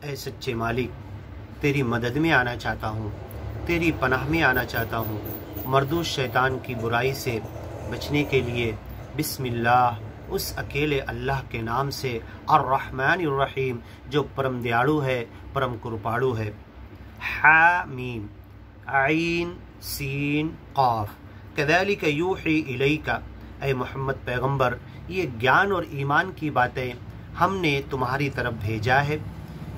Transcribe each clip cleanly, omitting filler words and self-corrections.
اے سچے مالک، تیری مدد میں آنا چاہتا ہوں، تیری پناہ میں آنا چاہتا ہوں، مردود شیطان کی برائی سے بچنے کے لیے بسم اللہ، اس اکیلے اللہ کے نام سے، الرحمن الرحیم، جو پرم دیاڑو ہے، پرم کرپاڑو ہے۔ حامیم، عین سین قاف، کذالک یوحی الیک، اے محمد پیغمبر، یہ گیان اور ایمان کی باتیں ہم نے تمہاری طرف بھیجا ہے۔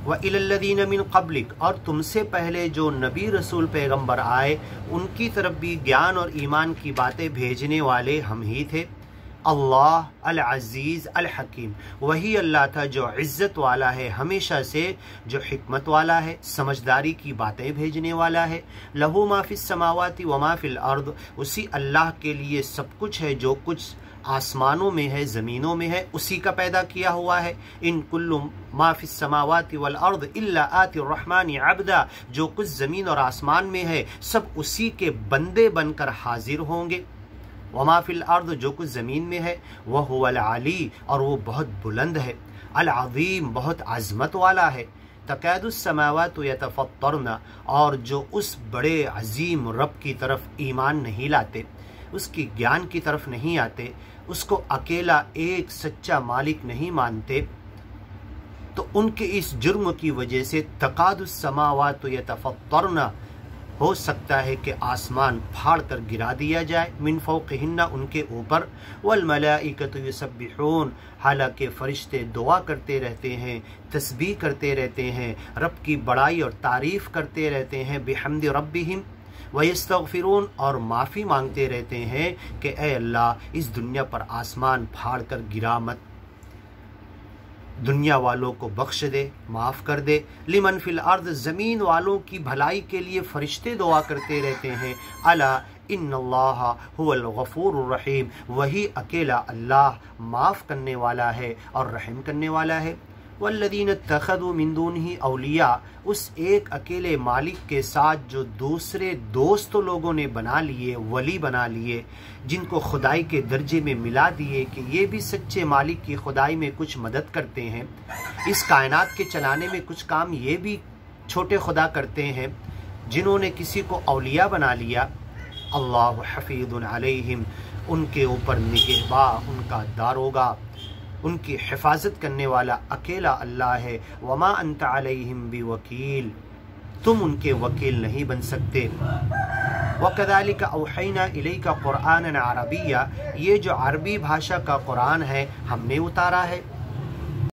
وَإِلَى الَّذِينَ مِن قَبْلِكَ، اور تم سے پہلے جو نبی رسول پیغمبر آئے ان کی طرف بھی گیان اور ایمان کی باتیں بھیجنے والے ہم ہی تھے۔ اللہ العزیز الحکیم، وہی اللہ تھا جو عزت والا ہے ہمیشہ سے، جو حکمت والا ہے، سمجھداری کی باتیں بھیجنے والا ہے۔ لہو ما فی السماوات وما فی الارض، اسی اللہ کے لیے سب کچھ ہے، جو کچھ آسمانوں میں ہے، زمینوں میں ہے، اسی کا پیدا کیا ہوا ہے۔ ان کل ما فی السماوات والارض الا آتی الرحمن عبدا، جو کچھ زمین اور آسمان میں ہے سب اسی کے بندے بن کر حاضر ہوں گے۔ وما فی الارض، جو کچھ زمین میں ہے، وہو العلی، اور وہ بہت بلند ہے، العظیم، بہت عظمت والا ہے۔ تکاد السماوات یتفطرن، اور جو اس بڑے عظیم رب کی طرف ایمان نہیں لاتے، اس کی گیان کی طرف نہیں آتے، اس کو اکیلا ایک سچا مالک نہیں مانتے، تو ان کے اس جرم کی وجہ سے تکاد السماوات یتفطرن، ہو سکتا ہے کہ آسمان پھاڑ کر گرا دیا جائے، من فوقہن، ان کے اوپر، والملائکۃ یسبحون، حالانکہ فرشتے دعا کرتے رہتے ہیں، تسبیح کرتے رہتے ہیں، رب کی بڑائی اور تعریف کرتے رہتے ہیں، بحمد ربہم، ویستغفرون، اور معافی مانگتے رہتے ہیں کہ اے اللہ اس دنیا پر آسمان پھاڑ کر گرا مت، دنیا والوں کو بخش دے، معاف کر دے۔ لمن فی الارض، زمین والوں کی بھلائی کے لیے فرشتے دعا کرتے رہتے ہیں۔ الا ان اللہ هو الغفور الرحیم، وہی اکیلا اللہ معاف کرنے والا ہے اور رحم کرنے والا ہے۔ والذین اتخذوا من دونہ اولیاء، اس ایک اکیلے مالک کے ساتھ جو دوسرے دوست لوگوں نے بنا لیے، ولی بنا لیے، جن کو خدائی کے درجے میں ملا دیے کہ یہ بھی سچے مالک کی خدائی میں کچھ مدد کرتے ہیں، اس کائنات کے چلانے میں کچھ کام یہ بھی چھوٹے خدا کرتے ہیں، جنہوں نے کسی کو اولیاء بنا لیا۔ اللہ حفیظ علیہم، ان کے اوپر نگہباں، ان کا داروغہ، ان کی حفاظت کرنے والا اکیلا اللہ ہے۔ وما انت علیہم بوکیل، تم ان کے وکیل نہیں بن سکتے۔ وَكَذَلِكَ أَوْحَيْنَا إِلَيْكَ قُرْآنًا عَرَبِيًّا، یہ جو عربی بھاشا کا قرآن ہے ہم نے اتارا ہے،